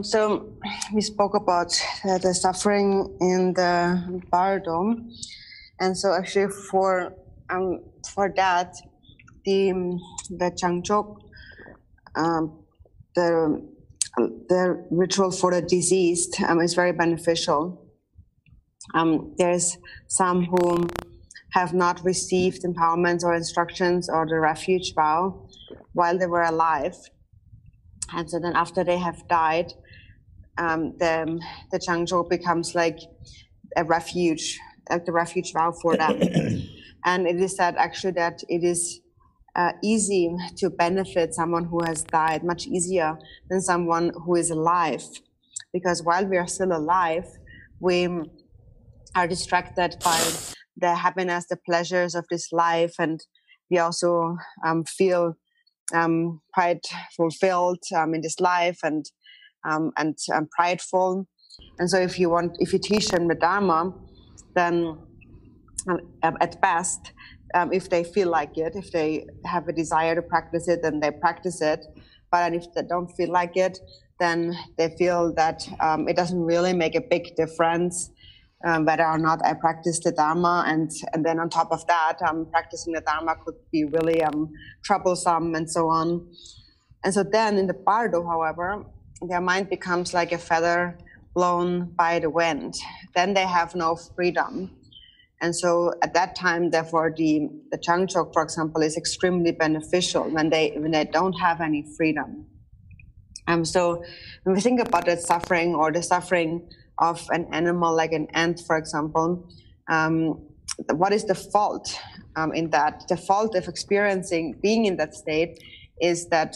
So we spoke about the suffering in the bardo, and so actually for that, the Changchok, the ritual for the deceased is very beneficial. There's some who have not received empowerments or instructions or the refuge vow while they were alive. And so then after they have died, the Changzhou becomes like a refuge, like the refuge vow for them. And it is said actually that it is easy to benefit someone who has died, much easier than someone who is alive. Because while we are still alive, we are distracted by the happiness, the pleasures of this life, and we also feel quite fulfilled in this life and prideful. And so if you teach them the Dharma, then at best, if they feel like it, if they have a desire to practice it, then they practice it. But if they don't feel like it, then they feel that it doesn't really make a big difference whether or not I practice the Dharma, and then on top of that, practicing the Dharma could be really troublesome and so on. And so then in the bardo, however, their mind becomes like a feather blown by the wind. Then they have no freedom. And so at that time, therefore, the Changchok, for example, is extremely beneficial when they don't have any freedom. So when we think about that suffering or the suffering of an animal like an ant, for example, what is the fault in that? The fault of being in that state is that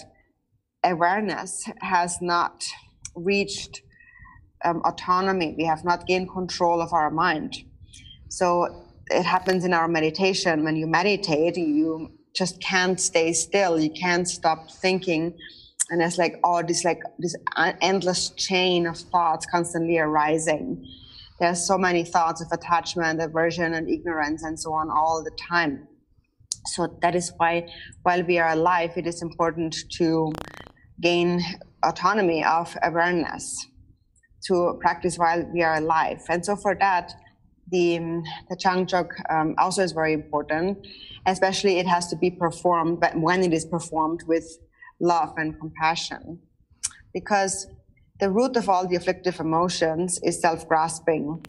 awareness has not reached autonomy. We have not gained control of our mind. So it happens in our meditation. When you meditate, you just can't stay still. You can't stop thinking. And there's this endless chain of thoughts constantly arising. There's so many thoughts of attachment, aversion, and ignorance, and so on all the time. So that is why, while we are alive, it is important to gain autonomy of awareness, to practice while we are alive. And so for that, the Changchok also is very important, especially it has to be performed, but when it is performed with love and compassion, because the root of all the afflictive emotions is self-grasping.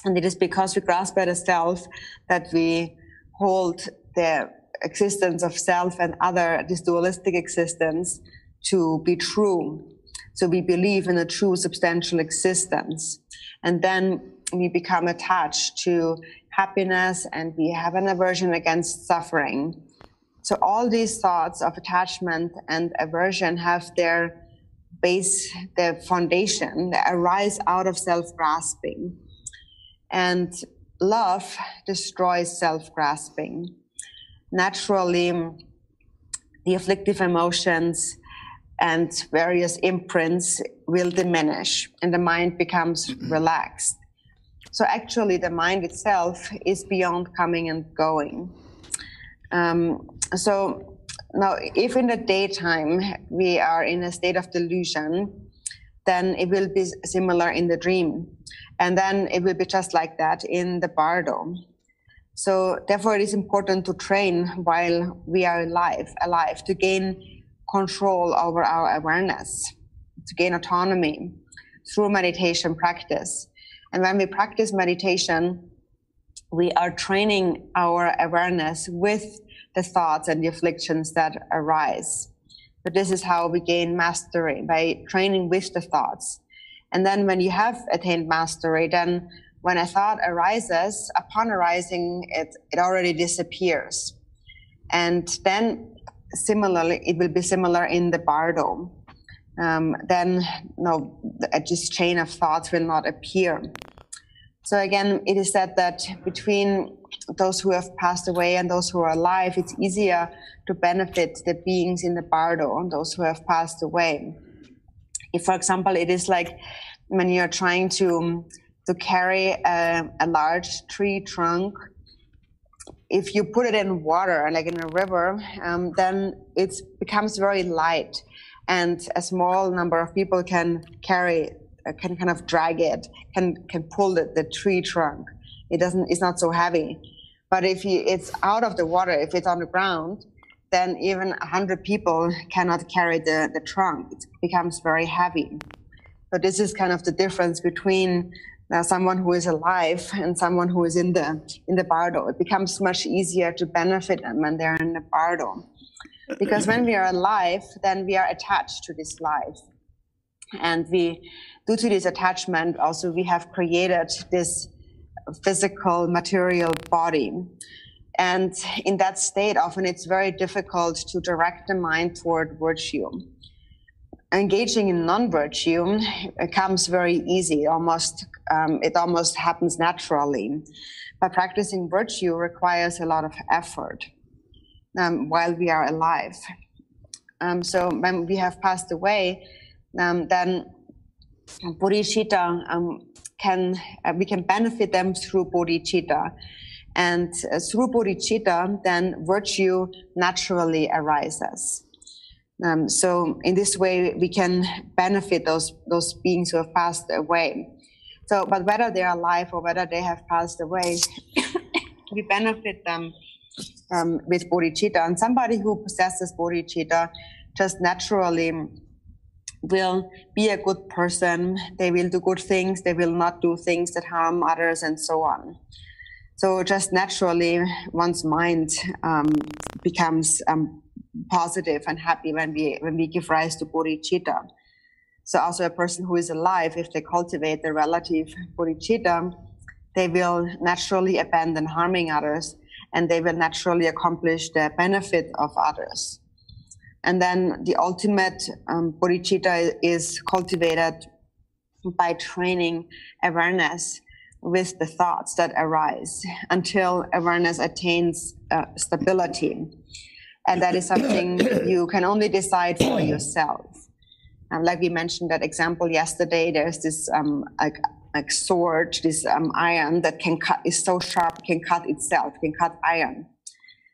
And it is because we grasp at a self that we hold the existence of self and other, this dualistic existence, to be true. So we believe in a true substantial existence. And then we become attached to happiness and we have an aversion against suffering. So all these thoughts of attachment and aversion have their base, their foundation, they arise out of self-grasping. And love destroys self-grasping. Naturally, the afflictive emotions and various imprints will diminish and the mind becomes relaxed. So actually the mind itself is beyond coming and going. So now if in the daytime we are in a state of delusion, then it will be similar in the dream. And then it will be just like that in the bardo. So therefore it is important to train while we are alive to gain control over our awareness, to gain autonomy through meditation practice. And when we practice meditation, we are training our awareness with the thoughts and the afflictions that arise. But this is how we gain mastery, by training with the thoughts. And then when you have attained mastery, then when a thought arises, upon arising, it already disappears. And then similarly, it will be similar in the bardo. Then this chain of thoughts will not appear. So again, it is said that between those who have passed away and those who are alive, it's easier to benefit the beings in the bardo and those who have passed away. If, for example, it is like when you're trying to carry a large tree trunk, if you put it in water, like in a river, then it becomes very light. and a small number of people can carry, can kind of drag it, can pull the tree trunk. It's not so heavy. But if it's out of the water, if it's on the ground, then even 100 people cannot carry the trunk. It becomes very heavy. So this is kind of the difference between someone who is alive and someone who is in the bardo. It becomes much easier to benefit them when they're in the bardo. Because when we are alive, then we are attached to this life. And due to this attachment, also we have created this physical, material body. And in that state, often it's very difficult to direct the mind toward virtue. Engaging in non-virtue comes very easy. It almost happens naturally. But practicing virtue requires a lot of effort while we are alive. So when we have passed away, then bodhicitta we can benefit them through bodhicitta. And through bodhicitta, then virtue naturally arises. So in this way, we can benefit those beings who have passed away. So, but whether they are alive or whether they have passed away, we benefit them with bodhicitta. And somebody who possesses bodhicitta just naturally will be a good person. They will do good things. They will not do things that harm others, and so on. So just naturally, one's mind becomes positive and happy when we give rise to bodhicitta. So also a person who is alive, if they cultivate the relative bodhicitta, they will naturally abandon harming others, and they will naturally accomplish the benefit of others. And then the ultimate bodhicitta is cultivated by training awareness with the thoughts that arise until awareness attains stability. And that is something you can only decide for yourself. Like we mentioned that example yesterday, there's this like sword, this iron that can cut, is so sharp, can cut itself, can cut iron.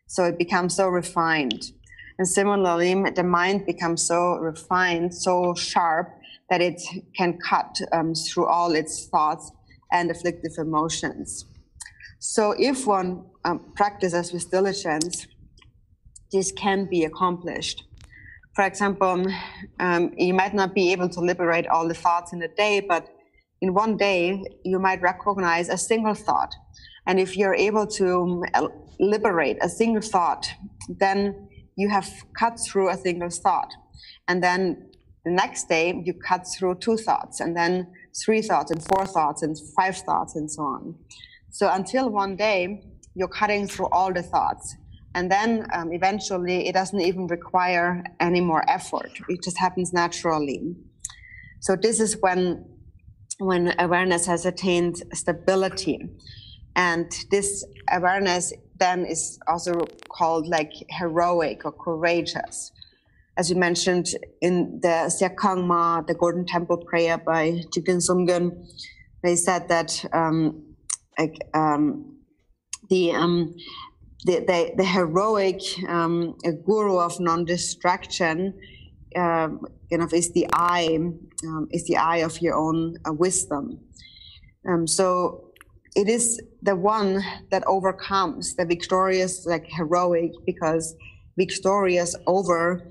So it becomes so refined. And similarly, the mind becomes so refined, so sharp, that it can cut through all its thoughts and afflictive emotions. So if one practices with diligence, this can be accomplished. For example, you might not be able to liberate all the thoughts in a day, but in one day, you might recognize a single thought. And if you're able to liberate a single thought, then you have cut through a single thought. And then the next day, you cut through 2 thoughts, and then 3 thoughts, and 4 thoughts, and 5 thoughts, and so on. So until one day, you're cutting through all the thoughts. And then eventually, it doesn't even require any more effort. It just happens naturally. So this is when awareness has attained stability. And this awareness then is also called like heroic or courageous. As you mentioned in the Siakangma, the Golden Temple prayer by Jigten Sumgön, they said that the heroic guru of non-distraction is the eye of your own wisdom. So it is the one that overcomes, the victorious, like heroic, because victorious over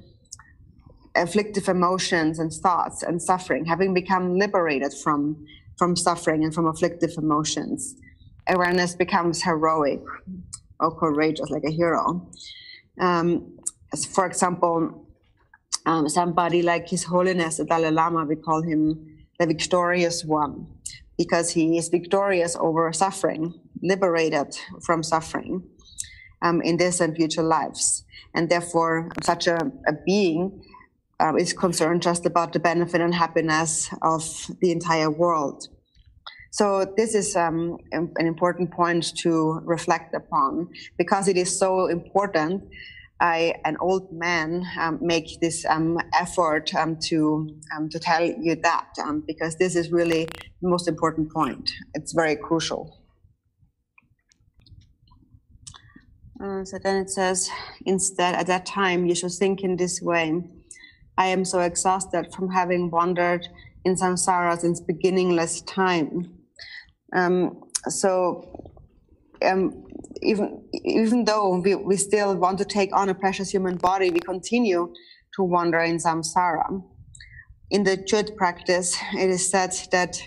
afflictive emotions and thoughts and suffering, having become liberated from suffering and from afflictive emotions. Awareness becomes heroic or courageous, like a hero. For example, somebody like His Holiness the Dalai Lama, we call him the victorious one, because he is victorious over suffering, liberated from suffering in this and future lives. And therefore, such a being is concerned just about the benefit and happiness of the entire world. So this is an important point to reflect upon, because it is so important. An old man make this effort to tell you that, because this is really the most important point. It's very crucial. So then it says, instead, at that time, you should think in this way. I am so exhausted from having wandered in samsara since beginningless time. Even though we still want to take on a precious human body, we continue to wander in samsara. In the Chud practice, it is said that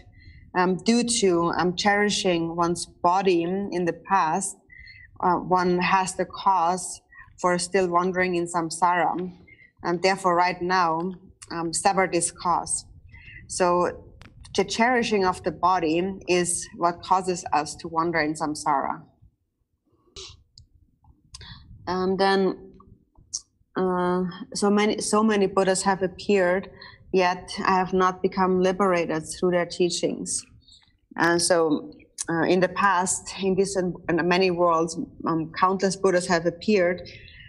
due to cherishing one's body in the past, one has the cause for still wandering in samsara, and therefore right now sever this cause. So the cherishing of the body is what causes us to wander in samsara. And then so many Buddhas have appeared, yet I have not become liberated through their teachings. And so in the past, in this and many worlds, countless Buddhas have appeared,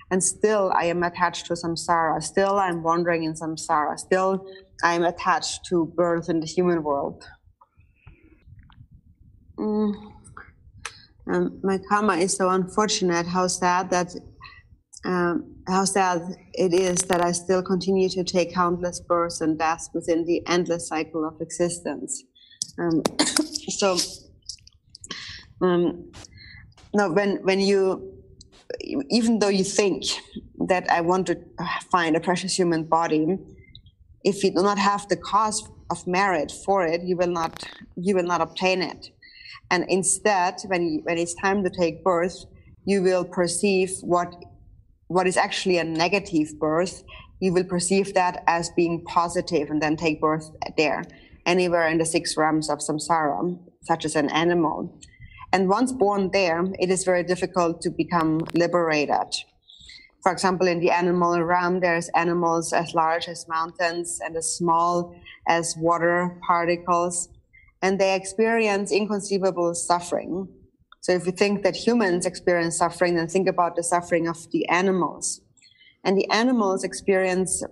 and still I am attached to samsara. Still I'm wandering in samsara. Still I am attached to birth in the human world. My karma is so unfortunate. How sad it is that I still continue to take countless births and deaths within the endless cycle of existence. No, when you, even though you think that I want to find a precious human body, if you do not have the cause of merit for it, you will not obtain it. And instead, when it's time to take birth, you will perceive what is actually a negative birth. You will perceive that as being positive, and then take birth there, anywhere in the 6 realms of samsara, such as an animal. And once born there, it is very difficult to become liberated. For example, in the animal realm, there's animals as large as mountains and as small as water particles, and they experience inconceivable suffering. So if you think that humans experience suffering, then think about the suffering of the animals. And the animals experience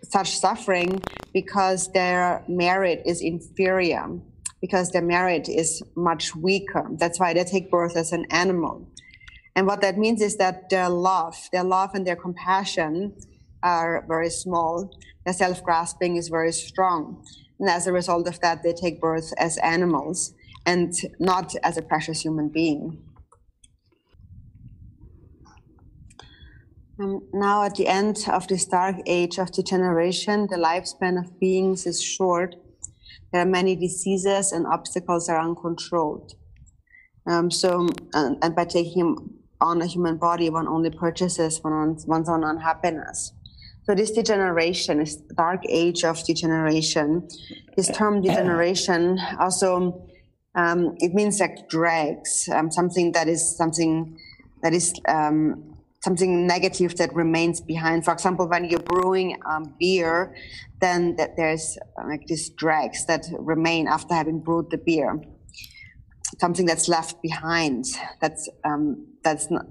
such suffering because their merit is inferior, because their merit is much weaker. That's why they take birth as an animal. And what that means is that their love and their compassion are very small. Their self-grasping is very strong. And as a result of that, they take birth as animals and not as a precious human being. Now, at the end of this dark age of degeneration, the lifespan of beings is short. There are many diseases and obstacles are uncontrolled. And by taking on a human body, one only purchases one's own unhappiness. So this degeneration is dark age of degeneration. This term degeneration also it means like dregs, something negative that remains behind. For example, when you're brewing beer, then there's like these dregs that remain after having brewed the beer. Something that's left behind, that's not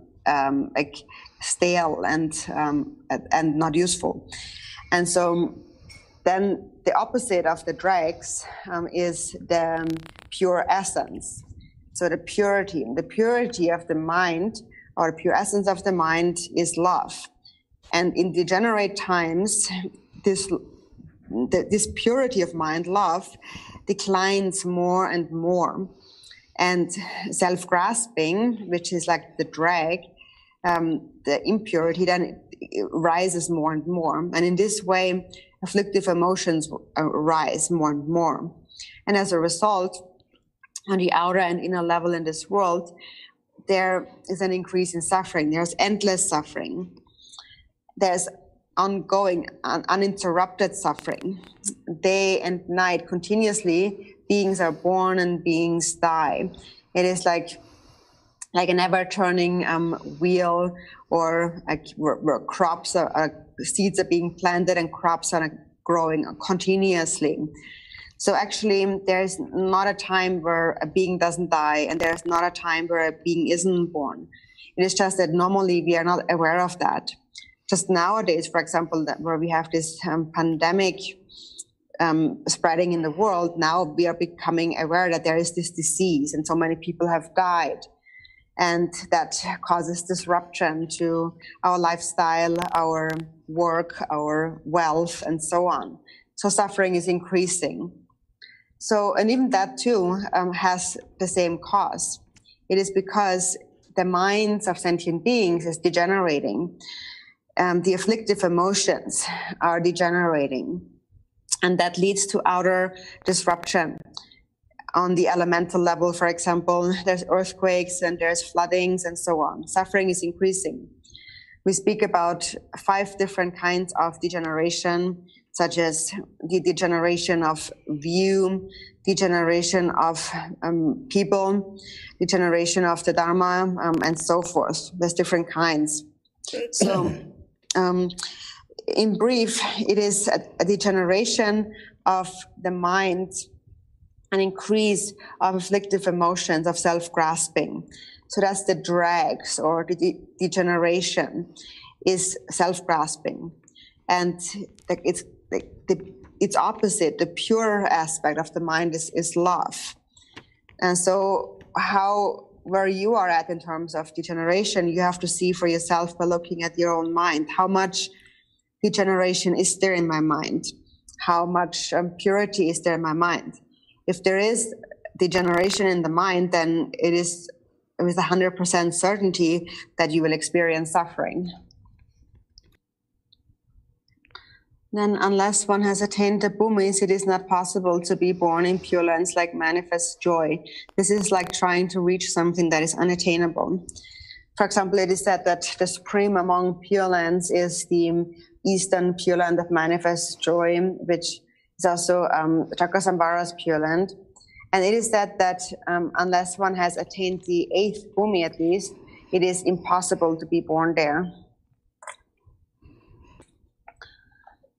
like stale and not useful. And so then the opposite of the dregs is the pure essence. So the purity of the mind, or the pure essence of the mind, is love. And in degenerate times, this purity of mind, love, declines more and more. And self-grasping, which is like the drag, the impurity, then it rises more and more. And in this way, afflictive emotions rise more and more. And as a result, on the outer and inner level in this world, there is an increase in suffering. There's endless suffering. There's ongoing, uninterrupted suffering. Day and night, continuously, beings are born and beings die. It is like a never-turning wheel, or where crops seeds are being planted and crops are growing continuously. So actually, there's not a time where a being doesn't die, and there's not a time where a being isn't born. It is just that normally we are not aware of that. Just nowadays, for example, where we have this pandemic spreading in the world, now we are becoming aware that there is this disease and so many people have died. And that causes disruption to our lifestyle, our work, our wealth, and so on. So suffering is increasing. So, and even that too has the same cause. It is because the minds of sentient beings is degenerating. The afflictive emotions are degenerating. And that leads to outer disruption. On the elemental level, for example, there's earthquakes and there's floodings and so on. Suffering is increasing. We speak about 5 different kinds of degeneration, such as the degeneration of view, degeneration of people, degeneration of the Dharma, and so forth. There's different kinds. So, in brief, it is a degeneration of the mind, an increase of afflictive emotions, of self-grasping. So that's the drags, or the degeneration is self-grasping. And its opposite, the pure aspect of the mind is love. And so where you are at in terms of degeneration, you have to see for yourself by looking at your own mind. How much degeneration is there in my mind? How much purity is there in my mind? If there is degeneration in the mind, then it is with 100% certainty that you will experience suffering. Then, unless one has attained the bhumis, it is not possible to be born in Pure Lands like manifest joy. This is like trying to reach something that is unattainable. For example, it is said that the supreme among Pure Lands is the Eastern Pure Land of manifest joy, which is also Chakasambhara's Pure Land. And it is said that unless one has attained the 8th bhumi at least, it is impossible to be born there.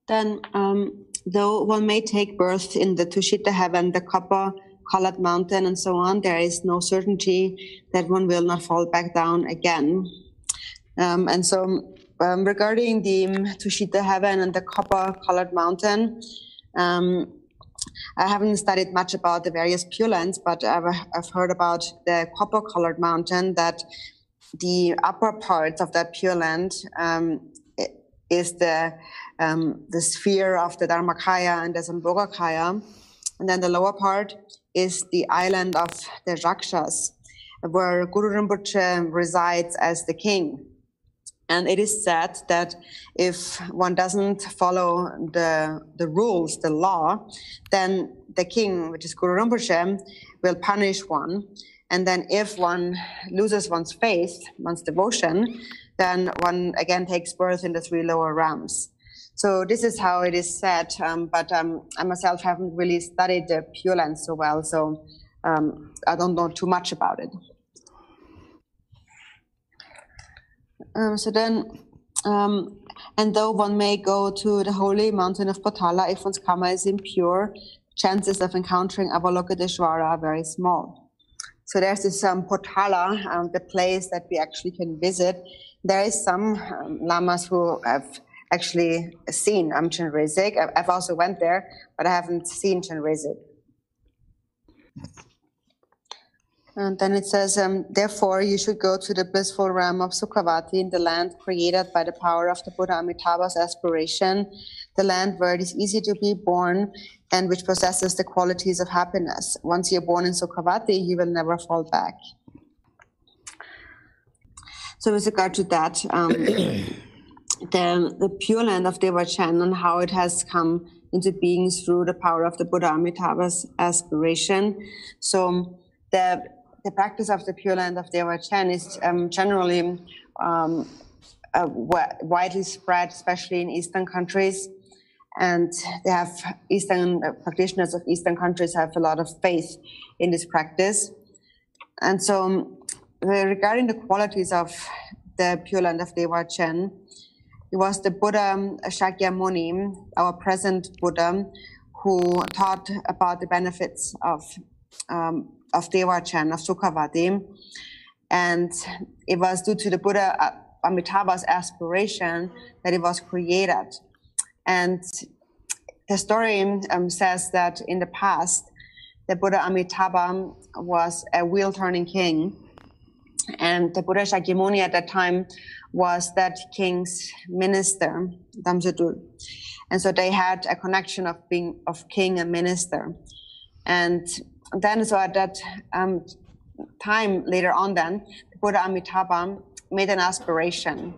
Then, though one may take birth in the Tushita heaven, the copper-colored mountain, and so on, there is no certainty that one will not fall back down again. And so, regarding the Tushita heaven and the copper-colored mountain, I haven't studied much about the various Pure Lands, but I've heard about the copper-colored mountain, that the upper part of that Pure Land is the sphere of the Dharmakaya and the Sambhogakaya. And then the lower part is the island of the Rakshas, where Guru Rinpoche resides as the king. And it is said that if one doesn't follow the rules, the law, then the king, which is Guru Rinpoche, will punish one. And then if one loses one's faith, one's devotion, then one again takes birth in the 3 lower realms. So this is how it is said, but I myself haven't really studied the Pure Land so well, so I don't know too much about it. And though one may go to the holy mountain of Potala, if one's karma is impure, chances of encountering Avalokiteshvara are very small. So there's this Potala, the place that we actually can visit. There is some lamas who have actually seen Chenrezig. I've also went there, but I haven't seen Chenrezig. And then it says, therefore, you should go to the blissful realm of Sukhavati, in the land created by the power of the Buddha Amitabha's aspiration, the land where it is easy to be born and which possesses the qualities of happiness. Once you're born in Sukhavati, you will never fall back. So with regard to that, the Pure Land of Devachan and how it has come into being through the power of the Buddha Amitabha's aspiration. So the practice of the Pure Land of Devachan is generally widely spread, especially in Eastern countries. And they have practitioners of Eastern countries have a lot of faith in this practice. And so regarding the qualities of the Pure Land of Devachan, it was the Buddha Shakyamuni, our present Buddha, who taught about the benefits of Devachan, of Sukhavati. And it was due to the Buddha Amitabha's aspiration that it was created. And the story says that in the past, the Buddha Amitabha was a wheel-turning king. And the Buddha Shakyamuni at that time was that king's minister, Damjadul. And so they had a connection of being of king and minister. And then, so at that time later on, then the Buddha Amitabha made an aspiration.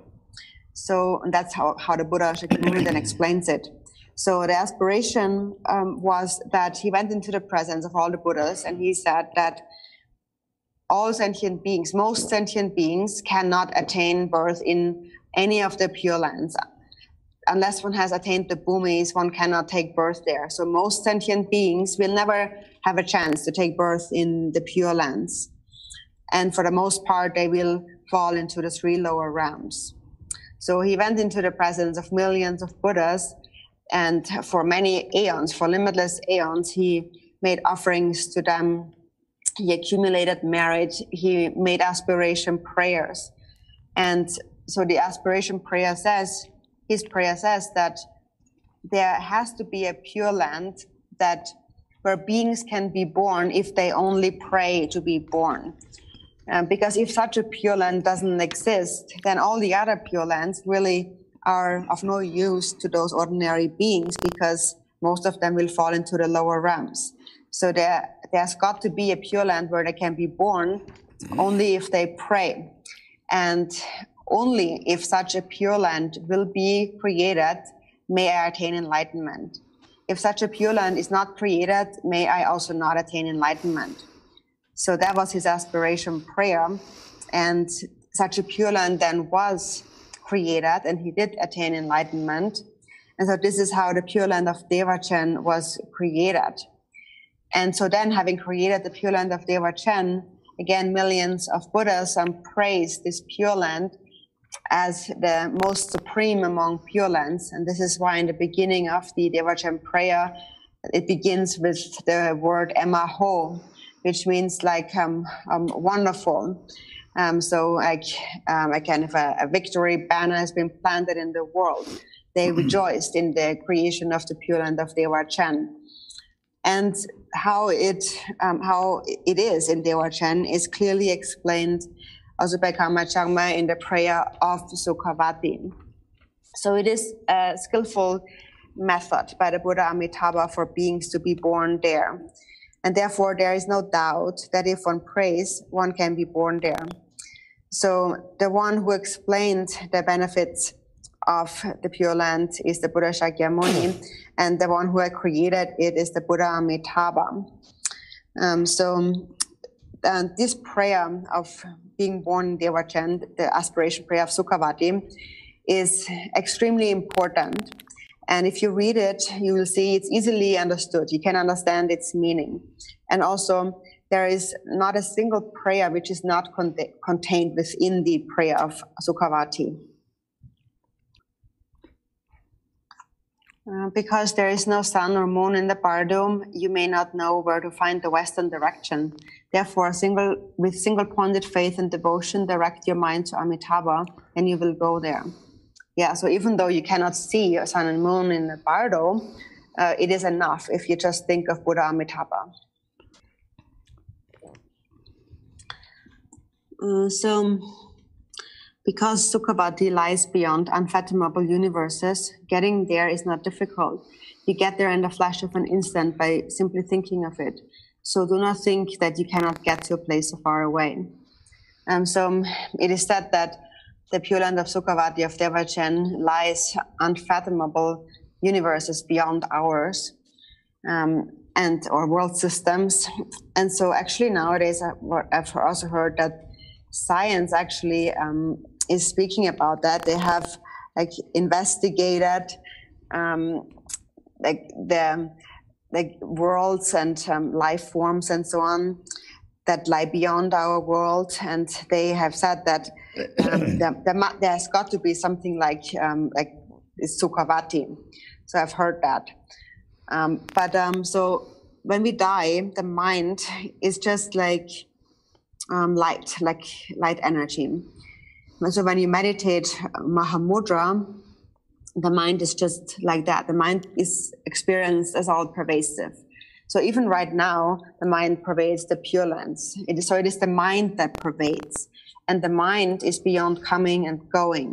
So and that's how the Buddha Shakyamuni then explains it. So the aspiration was that he went into the presence of all the Buddhas, and he said that all sentient beings, most sentient beings, cannot attain birth in any of the Pure Lands. Unless one has attained the Bhumis, one cannot take birth there. So most sentient beings will never have a chance to take birth in the Pure Lands. And for the most part, they will fall into the 3 lower realms. So he went into the presence of millions of Buddhas, and for many aeons, for limitless aeons, he made offerings to them. He accumulated merit. He made aspiration prayers. And so the aspiration prayer says, his prayer says that there has to be a pure land where beings can be born if they only pray to be born. Because if such a pure land doesn't exist, then all the other pure lands really are of no use to those ordinary beings, because most of them will fall into the lower realms. So there's got to be a pure land where they can be born only if they pray. And only if such a pure land will be created, may I attain enlightenment. If such a pure land is not created, may I also not attain enlightenment. So that was his aspiration prayer. And such a pure land then was created, and he did attain enlightenment. And so this is how the Pure Land of Dzogchen was created. And so then, having created the Pure Land of Dzogchen, again, millions of Buddhas praised this Pure Land as the most supreme among Pure Lands. And this is why in the beginning of the Dzogchen prayer, it begins with the word Emaho, which means like wonderful. So like kind of a victory banner has been planted in the world. They rejoiced in the creation of the Pure Land of Dzogchen. And how it is in Dzogchen is clearly explained also by Karma Changma in the prayer of Sukhavatim. So it is a skillful method by the Buddha Amitabha for beings to be born there. And therefore, there is no doubt that if one prays, one can be born there. So the one who explained the benefits of the Pure Land is the Buddha Shakyamuni, and the one who had created it is the Buddha Amitabha. This prayer of being born in Dzogchen, the aspiration prayer of Sukhavatim, is extremely important. And if you read it, you will see it's easily understood. You can understand its meaning. And also, there is not a single prayer which is not contained within the prayer of Sukhavati. Because there is no sun or moon in the Bardo, you may not know where to find the western direction. Therefore, with single-pointed faith and devotion, direct your mind to Amitabha, and you will go there. Yeah, so even though you cannot see a sun and moon in the Bardo, it is enough if you just think of Buddha Amitabha. Because Sukhavati lies beyond unfathomable universes, getting there is not difficult. You get there in the flash of an instant by simply thinking of it. So do not think that you cannot get to a place so far away. So it is said that the Pure Land of Sukhavati of Dzogchen lies unfathomable universes beyond ours, or world systems. And so actually nowadays I've also heard that science actually is speaking about that. They have investigated the worlds and life forms and so on that lie beyond our world, and they have said that there's got to be something like Sukhavati. So I've heard that. So when we die, the mind is just like light energy. And so when you meditate Mahamudra, the mind is just like that. The mind is experienced as all pervasive. So even right now, the mind pervades the Pure Lands. It is the mind that pervades. And the mind is beyond coming and going.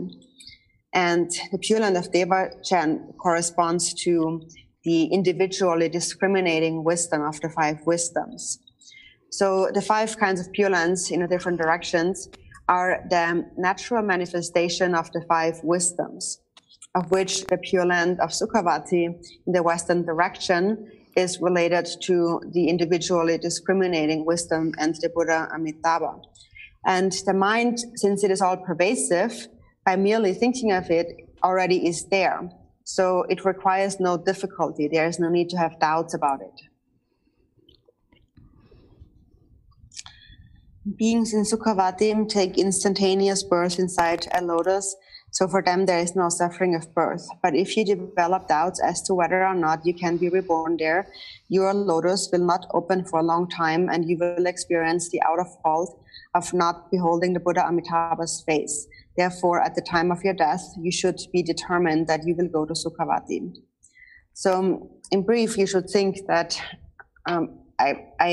And the Pure Land of Dzogchen corresponds to the individually discriminating wisdom of the 5 wisdoms. So the 5 kinds of Pure Lands in the different directions are the natural manifestation of the 5 wisdoms, of which the Pure Land of Sukhavatim in the western direction is related to the individually discriminating wisdom and the Buddha Amitabha. And the mind, since it is all pervasive, by merely thinking of it, already is there. So it requires no difficulty. There is no need to have doubts about it. Beings in Sukhavatim take instantaneous birth inside a lotus, so for them there is no suffering of birth. But if you develop doubts as to whether or not you can be reborn there, your lotus will not open for a long time, and you will experience the outer fault of not beholding the Buddha Amitabha's face. Therefore, at the time of your death, you should be determined that you will go to Sukhavatim. So, in brief, you should think that I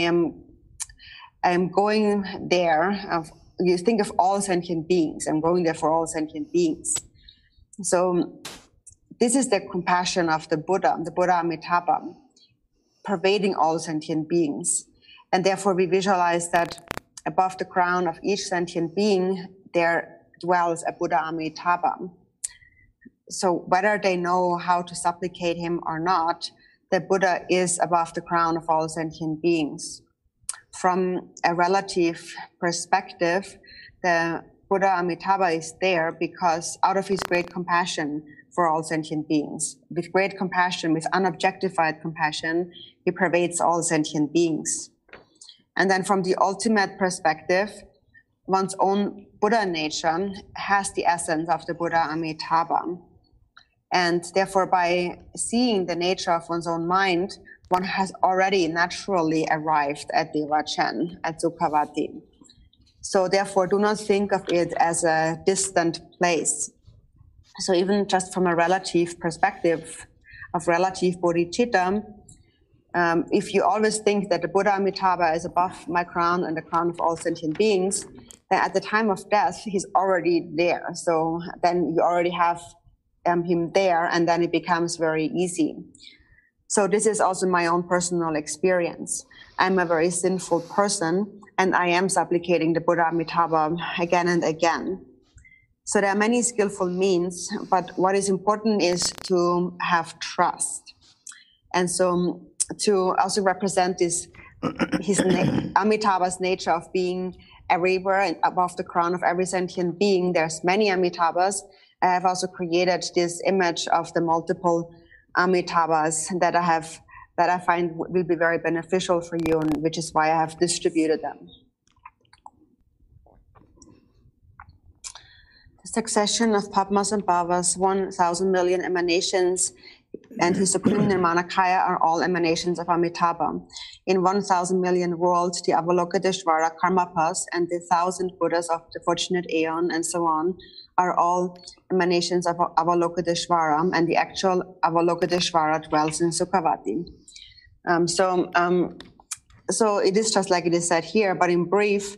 am going there. You think of all sentient beings. I'm going there for all sentient beings. So, this is the compassion of the Buddha Amitabha, pervading all sentient beings. And therefore, we visualize that above the crown of each sentient being, there dwells a Buddha Amitabha. So whether they know how to supplicate him or not, the Buddha is above the crown of all sentient beings. From a relative perspective, the Buddha Amitabha is there because out of his great compassion for all sentient beings, with great compassion, with unobjectified compassion, he pervades all sentient beings. And then from the ultimate perspective, one's own Buddha nature has the essence of the Buddha Amitabha. And therefore, by seeing the nature of one's own mind, one has already naturally arrived at Dzogchen, at Sukhavatim. So therefore, do not think of it as a distant place. So even just from a relative perspective of relative bodhicitta, if you always think that the Buddha Amitabha is above my crown and the crown of all sentient beings, then at the time of death, he's already there. So then you already have him there, and then it becomes very easy. So this is also my own personal experience. I'm a very sinful person, and I am supplicating the Buddha Amitabha again and again. So there are many skillful means, but what is important is to have trust. And so to also represent his Amitabha's nature of being everywhere and above the crown of every sentient being. There's many Amitabhas. I have also created this image of the multiple Amitabhas that I find will be very beneficial for you, and which is why I have distributed them. The succession of Padmas and Bhavas, 1,000 million emanations, and his supreme Nirmanakaya are all emanations of Amitabha. In 1,000 million worlds, the Avalokiteshvara Karmapas and the 1,000 Buddhas of the fortunate Aeon and so on are all emanations of Avalokiteshvara, and the actual Avalokiteshvara dwells in Sukhavatim. So it is just like it is said here, but in brief,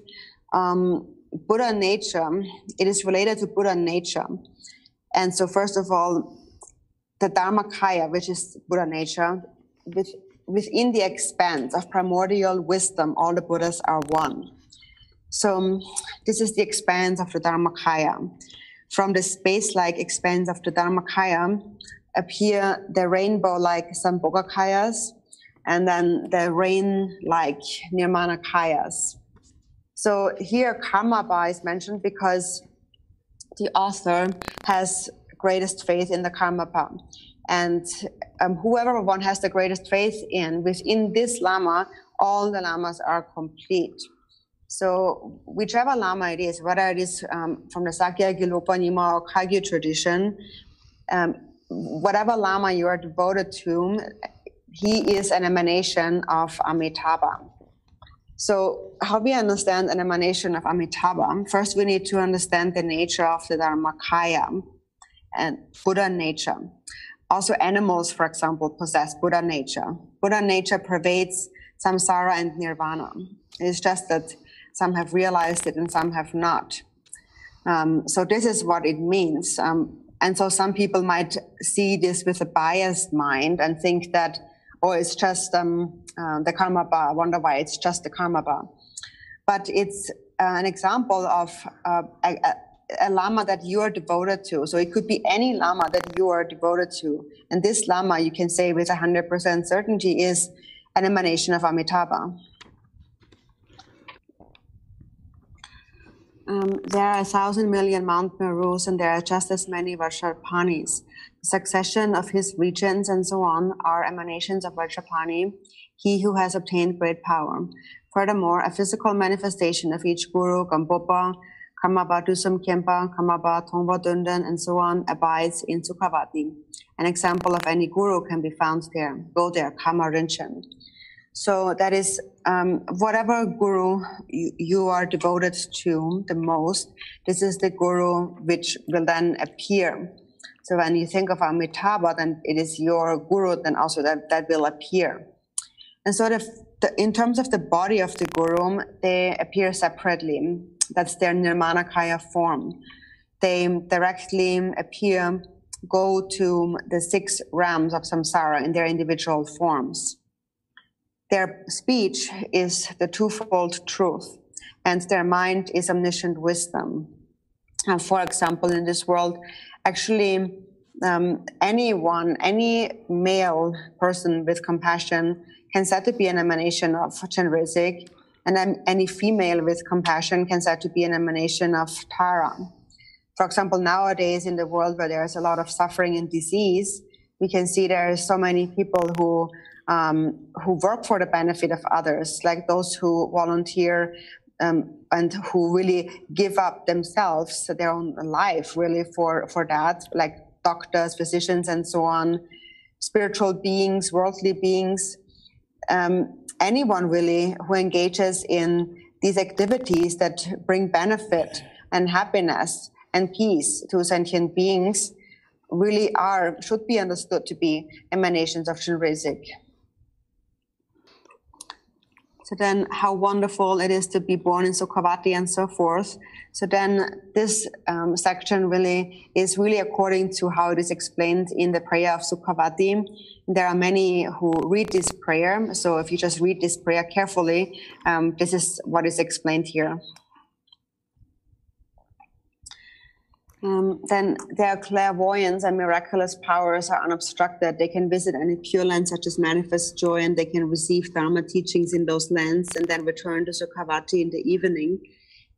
Buddha nature, it is related to Buddha nature. And so first of all, the Dharmakaya, which is Buddha nature, within the expanse of primordial wisdom, all the Buddhas are one. So this is the expanse of the Dharmakaya. From the space-like expanse of the Dharmakaya appear the rainbow-like Sambhogakayas, and then the rain-like Nirmanakayas. So here Karmapa is mentioned because the author has greatest faith in the Karmapa. And whoever one has the greatest faith in, within this Lama, all the Lamas are complete. So whichever Lama it is, whether it is from the Sakya, Gelopa, Nima, or Kagyu tradition, whatever Lama you are devoted to, he is an emanation of Amitabha. So how we understand an emanation of Amitabha? First, we need to understand the nature of the Dharmakaya and Buddha nature. Also animals, for example, possess Buddha nature. Buddha nature pervades samsara and nirvana. It's just that some have realized it and some have not. So this is what it means. And so some people might see this with a biased mind and think that, oh, it's just the karma bar. I wonder why it's just the karma bar. But it's an example of a lama that you are devoted to. So it could be any lama that you are devoted to. And this lama, you can say with 100% certainty, is an emanation of Amitabha. There are 1,000 million Mount Merus, and there are just as many Vajrapanis. The succession of his regents and so on are emanations of Vajrapani, he who has obtained great power. Furthermore, a physical manifestation of each guru, Gampopa, Karmapa, Dusam Kempa, Karmapa, Tongpa Dundan, and so on, abides in Sukhavatim. An example of any guru can be found there. Go there, Karma Rinchen. So that is whatever guru you are devoted to the most, this is the guru which will then appear. So when you think of Amitabha, then it is your guru, then also that will appear. And so in terms of the body of the guru, they appear separately. That's their Nirmanakaya form. They directly appear, go to the 6 realms of samsara in their individual forms. Their speech is the twofold truth, and their mind is omniscient wisdom. And for example, in this world, actually, any male person with compassion can said to be an emanation of Chenrezig, and then any female with compassion can said to be an emanation of Tara. For example, nowadays in the world where there's a lot of suffering and disease, we can see there are so many people who work for the benefit of others, like those who volunteer and who really give up themselves, their own life, really for that, like doctors, physicians, and so on, spiritual beings, worldly beings, anyone really who engages in these activities that bring benefit and happiness and peace to sentient beings really should be understood to be emanations of Chenrezig. So then how wonderful it is to be born in Sukhavati and so forth. So then this section is really according to how it is explained in the prayer of Sukhavati. There are many who read this prayer. So if you just read this prayer carefully, this is what is explained here. Then their clairvoyance and miraculous powers are unobstructed. They can visit any pure land such as manifest joy, and they can receive Dharma teachings in those lands and then return to Sukhavati in the evening.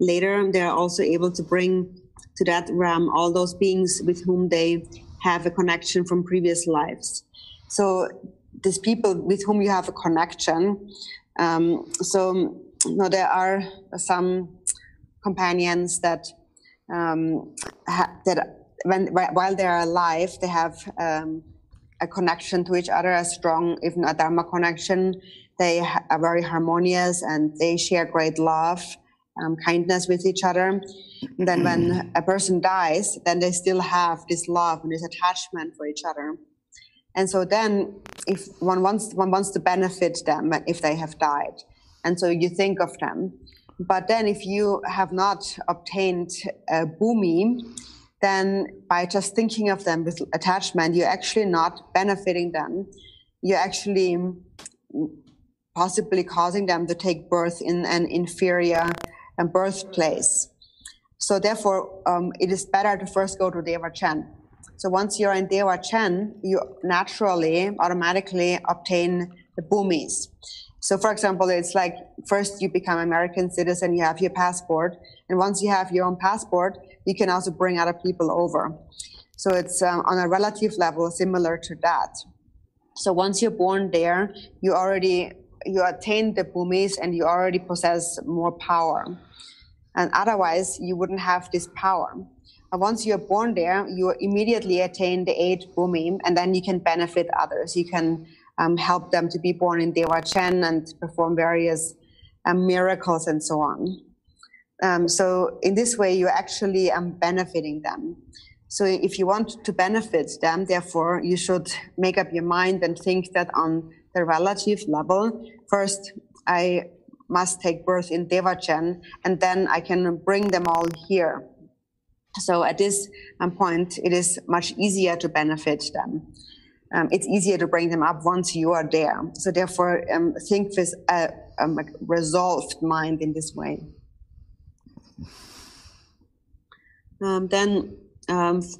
Later, they are also able to bring to that realm all those beings with whom they have a connection from previous lives. So these people with whom you have a connection, there are some companions that while they are alive, they have a connection to each other, a strong, even a Dharma connection. They are very harmonious and they share great love, kindness with each other. And then when a person dies, then they still have this love and this attachment for each other. And so then if one wants to benefit them if they have died. And so you think of them. But then if you have not obtained a bhumi, then by just thinking of them with attachment, you're actually not benefiting them. You're actually possibly causing them to take birth in an inferior birthplace. So therefore, it is better to first go to Devachan. So once you're in Devachan, you naturally, automatically obtain the bhumis. So for example, it's like first you become American citizen, you have your passport, and once you have your own passport, you can also bring other people over. So it's on a relative level similar to that. So once you're born there, you attain the bhumis and you already possess more power. And otherwise, you wouldn't have this power. And once you're born there, you immediately attain the 8 bhumi, and then you can benefit others. You can help them to be born in Devachan and perform various miracles and so on. So in this way, you're actually benefiting them. So if you want to benefit them, therefore, you should make up your mind and think that on the relative level, first, I must take birth in Devachan, and then I can bring them all here. So at this point, it is much easier to benefit them. It's easier to bring them up once you are there. So therefore, think with a resolved mind in this way.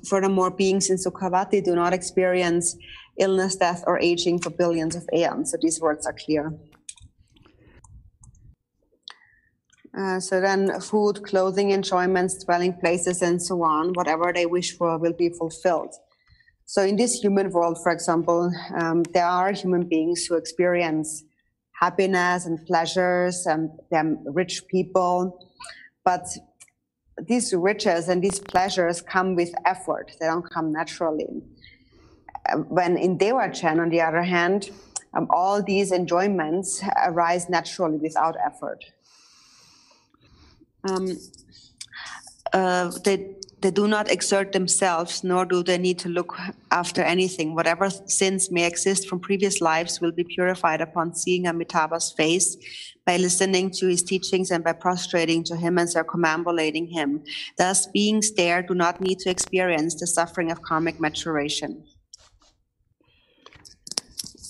Furthermore, beings in Sukhavati do not experience illness, death, or aging for billions of aeons. So these words are clear. So then food, clothing, enjoyments, dwelling places, and so on, whatever they wish for will be fulfilled. So in this human world, for example, there are human beings who experience happiness and pleasures, and they're rich people, but these riches and these pleasures come with effort. They don't come naturally. When in Devachan, on the other hand, all these enjoyments arise naturally without effort. They do not exert themselves, nor do they need to look after anything. Whatever sins may exist from previous lives will be purified upon seeing Amitabha's face, by listening to his teachings, and by prostrating to him and circumambulating him. Thus, beings there do not need to experience the suffering of karmic maturation.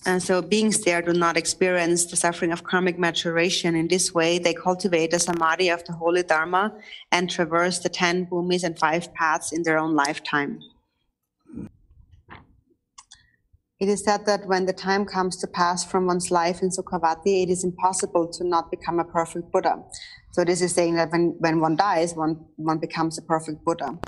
And so beings there do not experience the suffering of karmic maturation. In this way, they cultivate the samadhi of the holy dharma and traverse the 10 bhumis and 5 paths in their own lifetime. It is said that when the time comes to pass from one's life in Sukhavati, it is impossible to not become a perfect Buddha. So this is saying that when one dies, one becomes a perfect Buddha.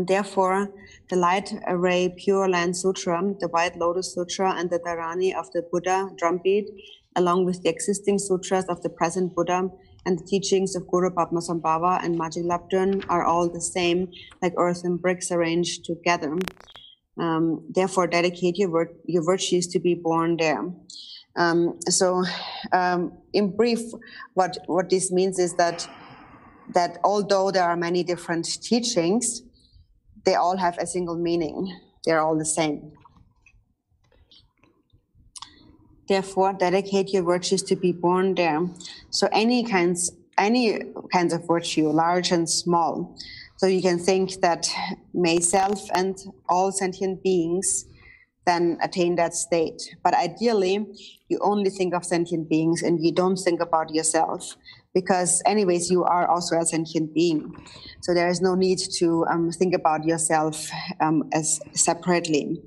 Therefore, the Light Array Pure Land Sutra, the White Lotus Sutra, and the Dharani of the Buddha drumbeat, along with the existing sutras of the present Buddha and the teachings of Guru Padmasambhava and Majilabdun are all the same, like earth and bricks arranged together. Therefore, dedicate your virtues to be born there. In brief, what this means is that although there are many different teachings, they all have a single meaning. They're all the same. Therefore, dedicate your virtues to be born there. So any kinds of virtue, large and small. So you can think that may self and all sentient beings then attain that state. But ideally, you only think of sentient beings and you don't think about yourself, because anyways, you are also a sentient being. So there is no need to think about yourself as separately.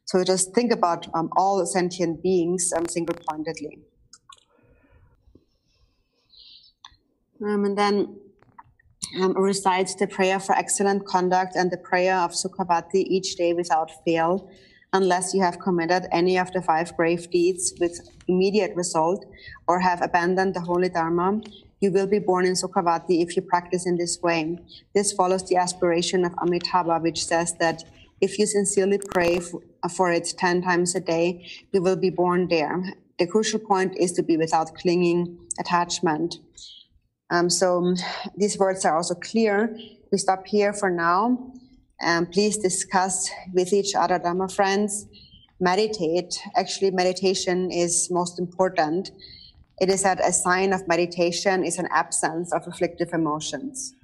So just think about all sentient beings single-pointedly. And then recite the prayer for excellent conduct and the prayer of Sukhavati each day without fail, unless you have committed any of the 5 grave deeds with immediate result or have abandoned the holy dharma. You will be born in Sukhavati if you practice in this way. This follows the aspiration of Amitabha, which says that if you sincerely pray for it 10 times a day, you will be born there. The crucial point is to be without clinging attachment. So these words are also clear. We stop here for now. Please discuss with each other, Dharma friends. Meditate. Actually, meditation is most important. It is that a sign of meditation is an absence of afflictive emotions.